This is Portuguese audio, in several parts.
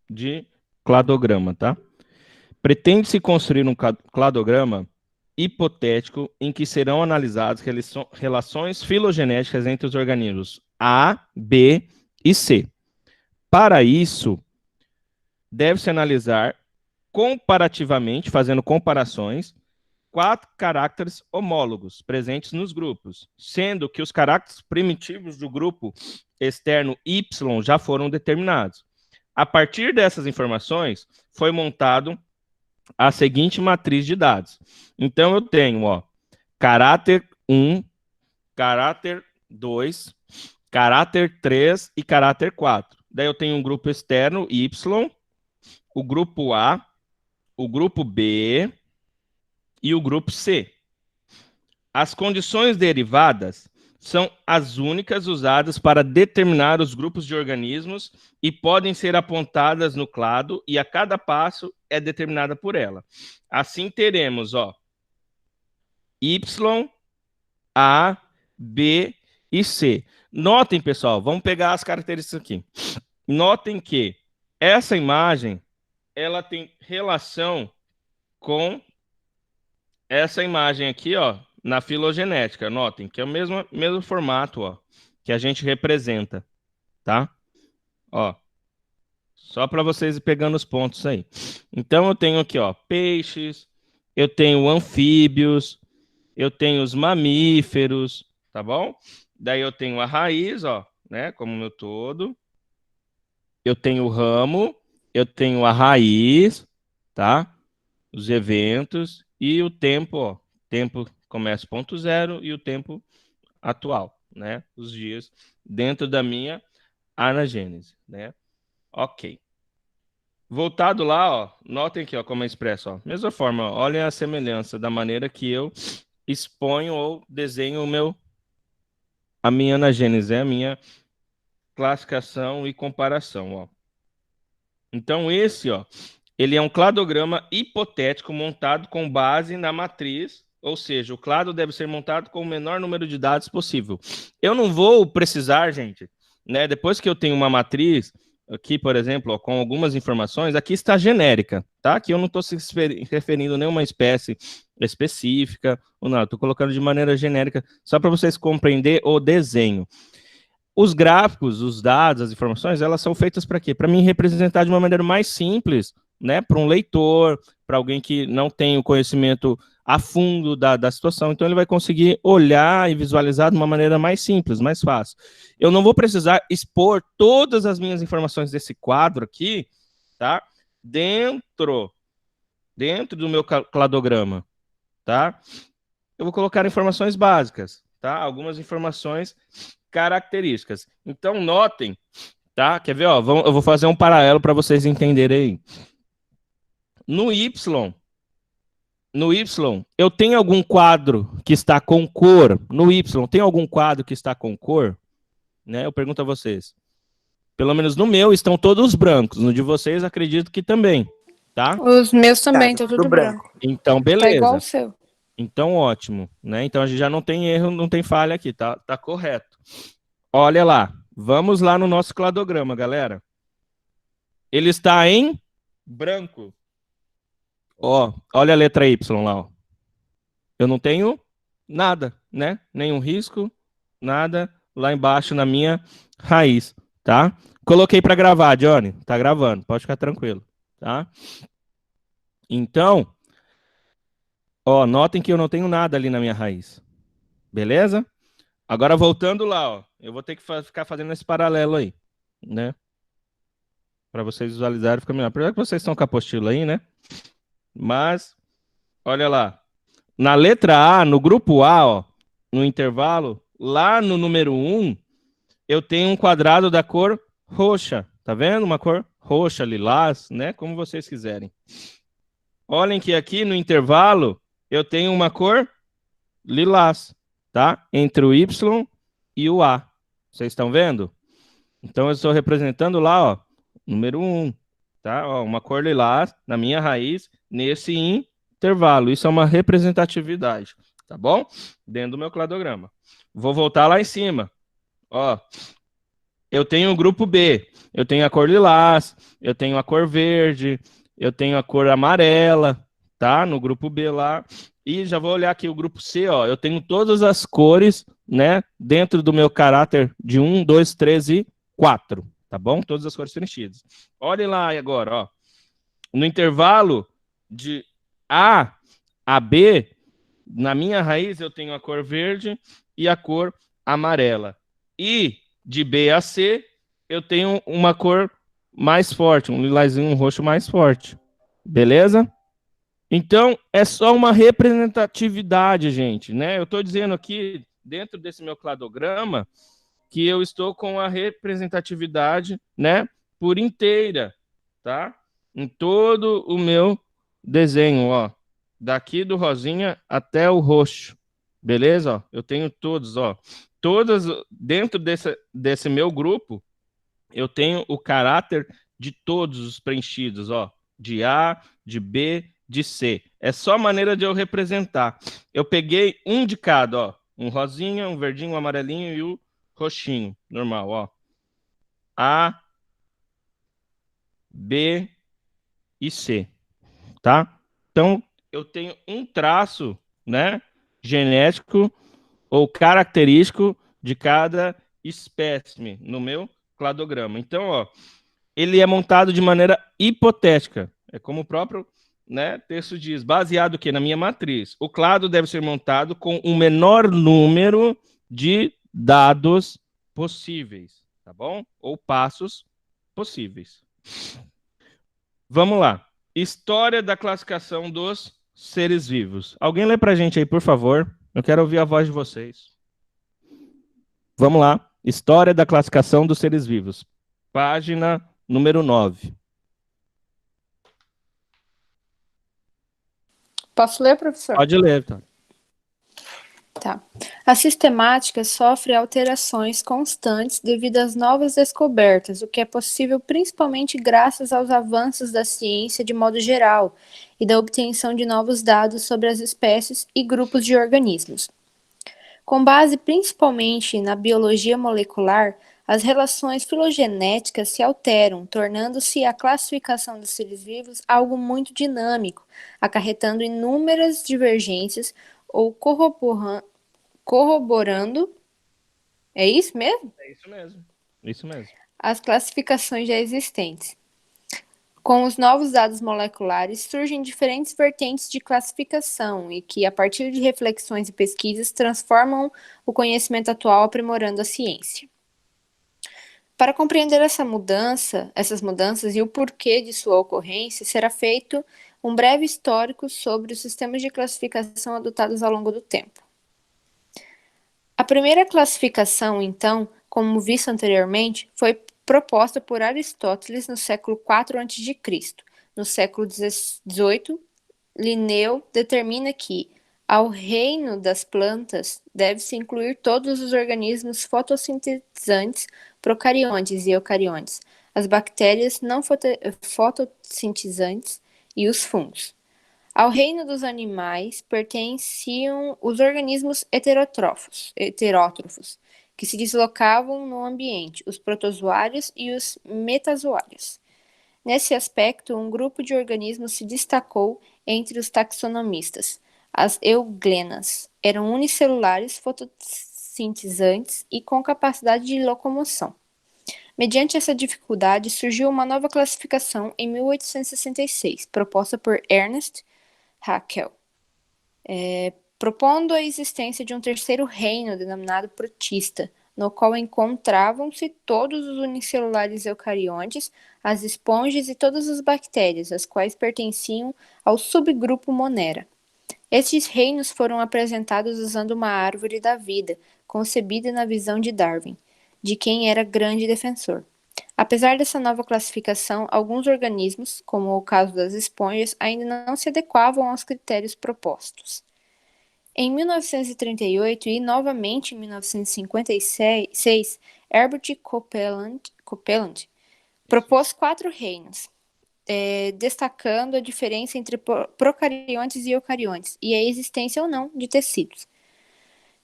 de cladograma, tá? Pretende-se construir um cladograma hipotético em que serão analisadas relações filogenéticas entre os organismos A, B e C. Para isso, deve-se analisar comparativamente, fazendo comparações, 4 caracteres homólogos presentes nos grupos, sendo que os caracteres primitivos do grupo externo Y já foram determinados. A partir dessas informações, foi montado a seguinte matriz de dados. Então, eu tenho, ó, caráter 1, caráter 2, caráter 3 e caráter 4. Daí eu tenho um grupo externo, Y, o grupo A, o grupo B e o grupo C. As condições derivadas são as únicas usadas para determinar os grupos de organismos e podem ser apontadas no clado e a cada passo é determinada por ela. Assim teremos, ó, Y, A, B e C. Notem, pessoal, vamos pegar as características aqui. Notem que essa imagem ela tem relação com essa imagem aqui, ó, na filogenética. Notem que é o mesmo formato, ó, que a gente representa, tá? Ó, só para vocês ir pegando os pontos aí. Então eu tenho aqui, ó, peixes, eu tenho anfíbios, eu tenho os mamíferos, tá bom? Daí eu tenho a raiz, ó, né, como no todo. Eu tenho o ramo, eu tenho a raiz, tá? Os eventos e o tempo, ó. Tempo começa ponto zero e o tempo atual, né? Os dias dentro da minha anagênese, né? Ok. Voltado lá, ó, notem aqui, ó, como é expresso, ó. Mesma forma, ó, olhem a semelhança da maneira que eu exponho ou desenho a minha anagênese, a minha classificação e comparação, ó. Então esse, ó, ele é um cladograma hipotético montado com base na matriz, ou seja, o clado deve ser montado com o menor número de dados possível. Eu não vou precisar, gente, né? Depois que eu tenho uma matriz, aqui, por exemplo, ó, com algumas informações, aqui está genérica, tá? Aqui eu não estou se referindo a nenhuma espécie específica, ou não, estou colocando de maneira genérica, só para vocês compreenderem o desenho. Os gráficos, os dados, as informações, elas são feitas para quê? Para mim representar de uma maneira mais simples, né? Para um leitor, para alguém que não tem o conhecimento a fundo da situação. Então, ele vai conseguir olhar e visualizar de uma maneira mais simples, mais fácil. Eu não vou precisar expor todas as minhas informações desse quadro aqui, tá? Dentro do meu cladograma, tá? Eu vou colocar informações básicas, tá? Algumas informações características. Então, notem, tá? Quer ver? Ó, eu vou fazer um paralelo para vocês entenderem aí. No Y, eu tenho algum quadro que está com cor? No Y, tem algum quadro que está com cor? Né? Eu pergunto a vocês. Pelo menos no meu, estão todos brancos. No de vocês, acredito que também, tá? Os meus também, Tá tá tudo tudo branco. Então, Tá igual beleza. o seu. Então, ótimo, né? Então, a gente já não tem erro, não tem falha aqui, tá correto. Olha lá, vamos lá no nosso cladograma, galera. Ele está em branco. Ó, olha a letra Y lá, ó. Eu não tenho nada, né? Nenhum risco, nada lá embaixo na minha raiz, tá? Coloquei para gravar, Johnny. Tá gravando, pode ficar tranquilo, tá? Então, ó, notem que eu não tenho nada ali na minha raiz. Beleza? Agora voltando lá, ó. Eu vou ter que ficar fazendo esse paralelo aí, né? Para vocês visualizarem, fica melhor. Apesar que vocês estão com a apostila aí, né? Mas, olha lá. Na letra A, no grupo A, ó, no intervalo, lá no número 1, eu tenho um quadrado da cor roxa. Tá vendo? Uma cor roxa, lilás, né? Como vocês quiserem. Olhem que aqui no intervalo, eu tenho uma cor lilás, tá? Entre o Y e o A. Vocês estão vendo? Então, eu estou representando lá, ó, número 1, tá? Ó, uma cor lilás na minha raiz, nesse intervalo. Isso é uma representatividade, tá bom? Dentro do meu cladograma. Vou voltar lá em cima. Ó, Eu tenho o grupo B, eu tenho a cor lilás, eu tenho a cor verde, eu tenho a cor amarela, tá? No grupo B lá. E já vou olhar aqui o grupo C, ó. Eu tenho todas as cores, né? Dentro do meu caráter de 1, 2, 3 e 4, tá bom? Todas as cores preenchidas. Olhem lá agora, ó. No intervalo de A a B, na minha raiz eu tenho a cor verde e a cor amarela. E de B a C, eu tenho uma cor mais forte, um lilazinho, um roxo mais forte. Beleza? Então, é só uma representatividade, gente, né? Eu estou dizendo aqui, dentro desse meu cladograma, que eu estou com a representatividade, né, por inteira, tá? Em todo o meu desenho, ó, daqui do rosinha até o roxo, beleza? Ó, eu tenho todos, ó, todas dentro desse meu grupo, eu tenho o caráter de todos os preenchidos, ó, de A, de B, de C. É só maneira de eu representar. Eu peguei um de cada, ó, um rosinha, um verdinho, um amarelinho e o roxinho, normal, ó. A, B e C, tá? Então, eu tenho um traço, né, genético ou característico de cada espécime no meu cladograma. Então, ó, ele é montado de maneira hipotética. É como o próprio, né, texto diz, baseado que na minha matriz. O clado deve ser montado com o menor número de dados possíveis, tá bom? Ou passos possíveis. Vamos lá. História da classificação dos seres vivos. Alguém lê pra gente aí, por favor? Eu quero ouvir a voz de vocês. Vamos lá. História da classificação dos seres vivos. Página número 9. Posso ler, professor? Pode ler, tá? Tá. A sistemática sofre alterações constantes devido às novas descobertas, o que é possível principalmente graças aos avanços da ciência de modo geral e da obtenção de novos dados sobre as espécies e grupos de organismos. Com base principalmente na biologia molecular, as relações filogenéticas se alteram, tornando-se a classificação dos seres vivos algo muito dinâmico, acarretando inúmeras divergências ou corroborando, é isso mesmo? É isso mesmo. Isso mesmo. As classificações já existentes. Com os novos dados moleculares, surgem diferentes vertentes de classificação e que, a partir de reflexões e pesquisas, transformam o conhecimento atual, aprimorando a ciência. Para compreender essas mudanças e o porquê de sua ocorrência, será feito um breve histórico sobre os sistemas de classificação adotados ao longo do tempo. A primeira classificação, então, como visto anteriormente, foi proposta por Aristóteles no século IV a.C. No século XVIII, Linneu determina que, ao reino das plantas, deve-se incluir todos os organismos fotossintetizantes, procariontes e eucariontes, as bactérias não fotossintetizantes e os fungos. Ao reino dos animais pertenciam os organismos heterótrofos, que se deslocavam no ambiente, os protozoários e os metazoários. Nesse aspecto, um grupo de organismos se destacou entre os taxonomistas. As euglenas eram unicelulares, fotossintetizantes e com capacidade de locomoção. Mediante essa dificuldade, surgiu uma nova classificação em 1866, proposta por Ernest Haeckel, propondo a existência de um terceiro reino denominado protista, no qual encontravam-se todos os unicelulares eucariontes, as esponjas e todas as bactérias, as quais pertenciam ao subgrupo Monera. Estes reinos foram apresentados usando uma árvore da vida, concebida na visão de Darwin, de quem era grande defensor. Apesar dessa nova classificação, alguns organismos, como o caso das esponjas, ainda não se adequavam aos critérios propostos. Em 1938 e novamente em 1956, Herbert Copeland propôs 4 reinos, destacando a diferença entre procariontes e eucariontes e a existência ou não de tecidos.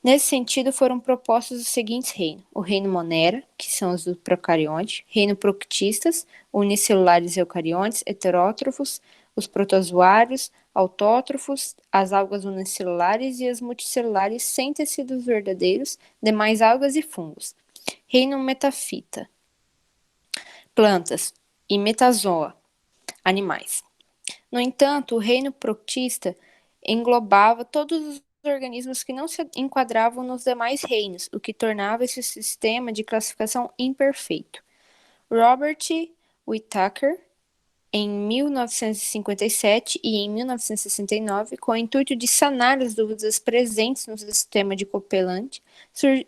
Nesse sentido, foram propostos os seguintes reinos: o reino Monera, que são os do procarionte, reino Proctistas, unicelulares eucariontes, heterótrofos, os protozoários, autótrofos, as algas unicelulares e as multicelulares sem tecidos verdadeiros, demais algas e fungos. Reino Metafita, plantas, e Metazoa, animais. No entanto, o reino Proctista englobava todos os organismos que não se enquadravam nos demais reinos, o que tornava esse sistema de classificação imperfeito. Robert Whittaker, em 1957 e em 1969, com o intuito de sanar as dúvidas presentes no sistema de Copeland,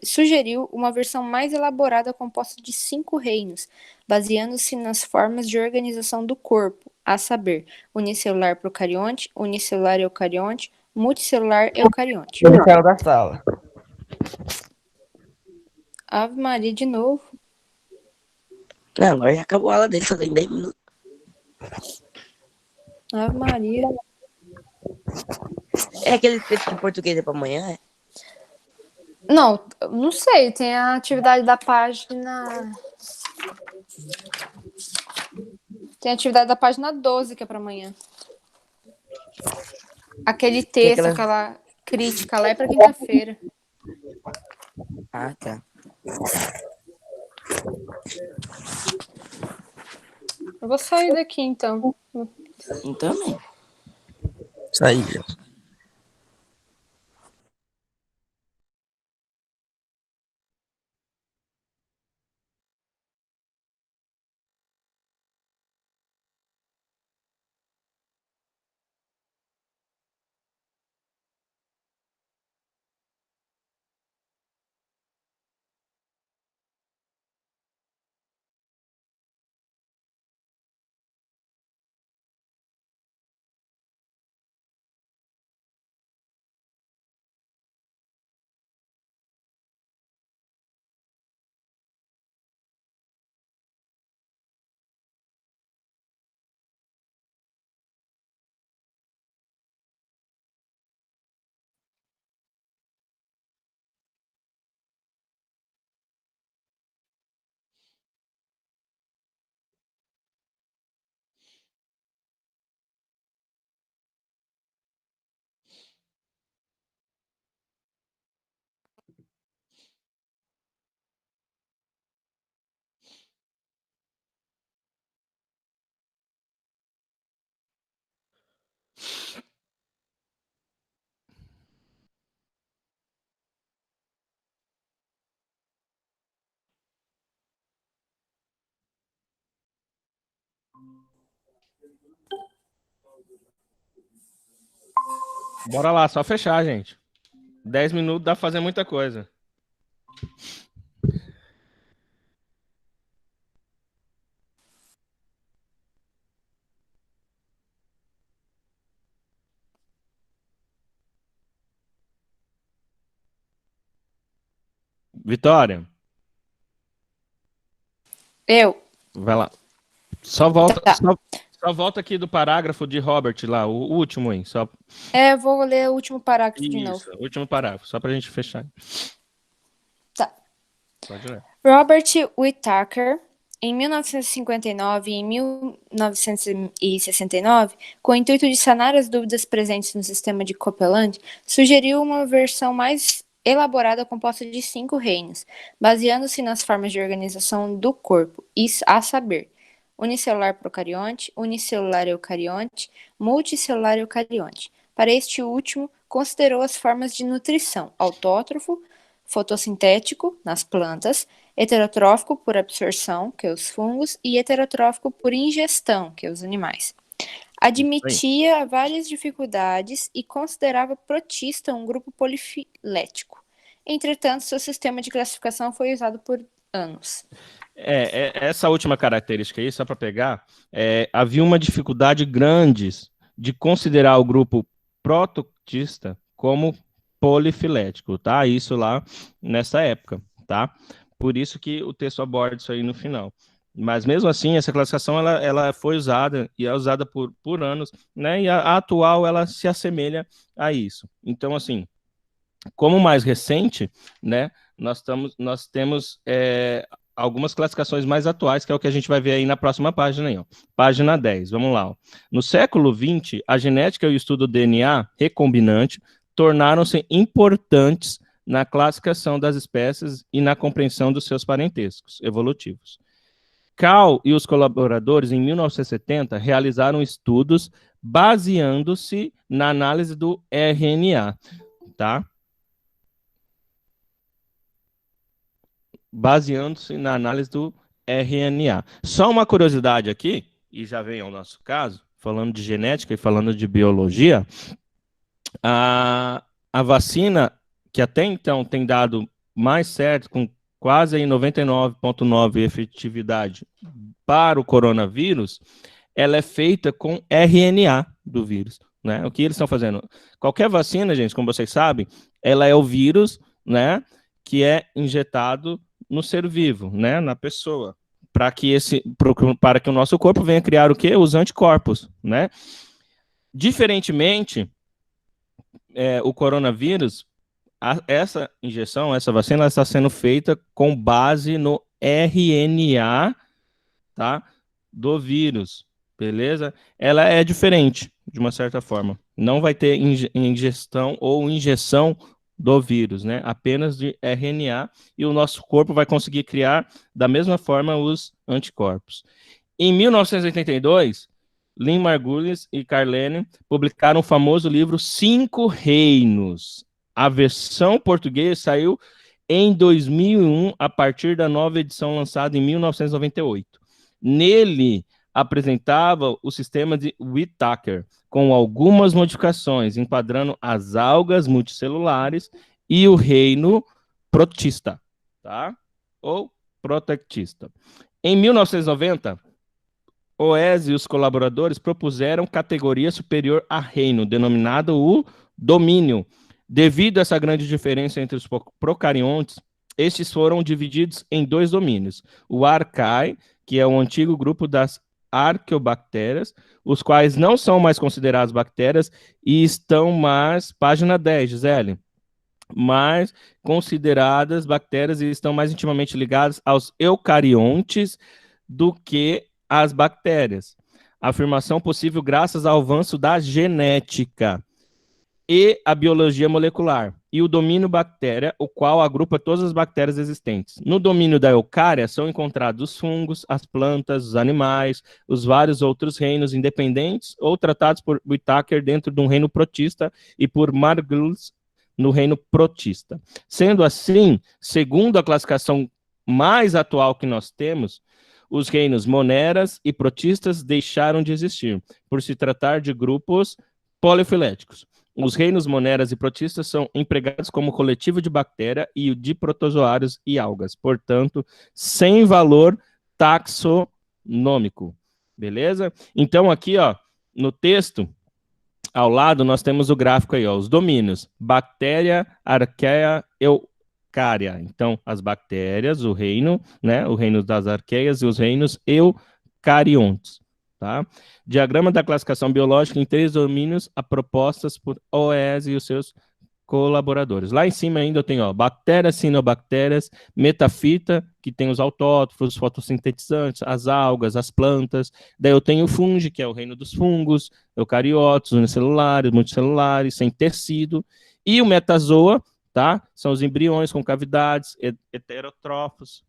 sugeriu uma versão mais elaborada composta de 5 reinos, baseando-se nas formas de organização do corpo, a saber, unicelular procarionte, unicelular eucarionte, multicelular eucarionte. Ele saiu da sala. Ave Maria de novo. Não, agora já acabou a aula dele, só tem 10 minutos. Ave Maria. É aquele texto de português pra amanhã, é? Não sei, tem a atividade da página. Tem a atividade da página 12 que é para amanhã. Aquele texto, aquela crítica lá é para quinta-feira. Ah, tá. Eu vou sair daqui então. Também. Saí. Bora lá, só fechar, gente. 10 minutos dá pra fazer muita coisa. Vitória, Eu. vai lá. Só volta, Tá. só volta aqui do parágrafo de Robert lá, o último, hein? Só... Eu vou ler o último parágrafo de novo. Isso, último parágrafo, só pra gente fechar. Tá. Pode ler. Robert Whittaker, em 1959 e em 1969, com o intuito de sanar as dúvidas presentes no sistema de Copeland, sugeriu uma versão mais elaborada composta de 5 reinos, baseando-se nas formas de organização do corpo, a saber, unicelular procarionte, unicelular eucarionte, multicelular eucarionte. Para este último, considerou as formas de nutrição autótrofo, fotossintético, nas plantas, heterotrófico por absorção, que é os fungos, e heterotrófico por ingestão, que é os animais. Admitia várias dificuldades e considerava protista um grupo polifilético. Entretanto, seu sistema de classificação foi usado por anos. Essa última característica aí, só para pegar, havia uma dificuldade grande de considerar o grupo protista como polifilético, tá? Isso lá nessa época, tá? Por isso que o texto aborda isso aí no final. Mas mesmo assim, essa classificação ela foi usada e é usada por anos, né? E a atual ela se assemelha a isso. Então, assim, Como mais recente, né, nós temos algumas classificações mais atuais, que é o que a gente vai ver aí na próxima página. Aí, ó. Página 10, vamos lá. Ó. No século XX, a genética e o estudo do DNA recombinante tornaram-se importantes na classificação das espécies e na compreensão dos seus parentescos evolutivos. Cal e os colaboradores, em 1970, realizaram estudos baseando-se na análise do RNA, tá? Baseando-se na análise do RNA. Só uma curiosidade aqui, e já vem ao nosso caso, falando de genética e falando de biologia, a vacina, que até então tem dado mais certo, com quase 99,9% efetividade para o coronavírus, ela é feita com RNA do vírus, né? O que eles estão fazendo? Qualquer vacina, gente, como vocês sabem, ela é o vírus, né, que é injetado no ser vivo, né, na pessoa, para que o nosso corpo venha criar o quê? Os anticorpos, né? Diferentemente, o coronavírus, essa injeção, essa vacina, ela está sendo feita com base no RNA, tá, do vírus, beleza? Ela é diferente, de uma certa forma. Não vai ter ingestão ou injeção do vírus, né? Apenas de RNA, e o nosso corpo vai conseguir criar da mesma forma os anticorpos. Em 1982, Lynn Margulis e Carlene publicaram o famoso livro Cinco Reinos. A versão portuguesa saiu em 2001, a partir da nova edição lançada em 1998. Nele, apresentava o sistema de Whittaker, com algumas modificações, enquadrando as algas multicelulares e o reino protista, tá? Ou protectista. Em 1990, Oese e os colaboradores propuseram categoria superior a reino, denominado o domínio. Devido a essa grande diferença entre os procariontes, estes foram divididos em dois domínios. O Archaea, que é o antigo grupo das arqueobactérias, os quais não são mais considerados bactérias e estão mais, página 10, Gisele, mais consideradas bactérias e estão mais intimamente ligadas aos eucariontes do que às bactérias. Afirmação possível graças ao avanço da genética e a biologia molecular, e o domínio bactéria, o qual agrupa todas as bactérias existentes. No domínio da eucária são encontrados os fungos, as plantas, os animais, os vários outros reinos independentes ou tratados por Whittaker dentro de um reino protista e por Margulis no reino protista. Sendo assim, segundo a classificação mais atual que nós temos, os reinos moneras e protistas deixaram de existir, por se tratar de grupos polifiléticos. Os reinos moneras e protistas são empregados como coletivo de bactéria e de protozoários e algas, portanto, sem valor taxonômico. Beleza? Então, aqui, ó, no texto, ao lado, nós temos o gráfico aí, ó, os domínios: bactéria, arqueia, eucária. Então, as bactérias, o reino, né, o reino das arqueias e os reinos eucariontes. Tá? Diagrama da classificação biológica em 3 domínios propostas por Oese e os seus colaboradores. Lá em cima ainda eu tenho, ó, bactérias, cinobactérias, metafita, que tem os autótrofos, fotossintetizantes, as algas, as plantas. Daí eu tenho o fungi, que é o reino dos fungos, eucariotos, unicelulares, multicelulares, sem tecido. E o metazoa, tá? São os embriões com cavidades, heterótrofos,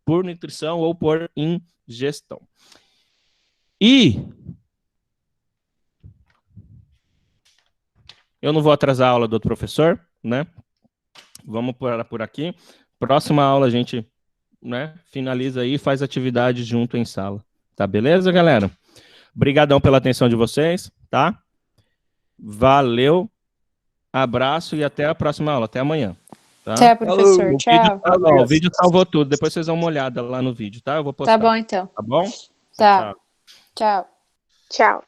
por nutrição ou por ingestão. E eu não vou atrasar a aula do outro professor, né? Vamos parar por aqui. Próxima aula a gente, né, finaliza aí e faz atividade junto em sala. Tá beleza, galera? Obrigadão pela atenção de vocês, tá? Valeu, abraço e até a próxima aula. Até amanhã. Tá? Tchau, professor. Tchau. O vídeo salvou tudo. Depois vocês dão uma olhada lá no vídeo, tá? Eu vou postar. Tá bom, então. Tá bom? Tá. Tchau. Tchau.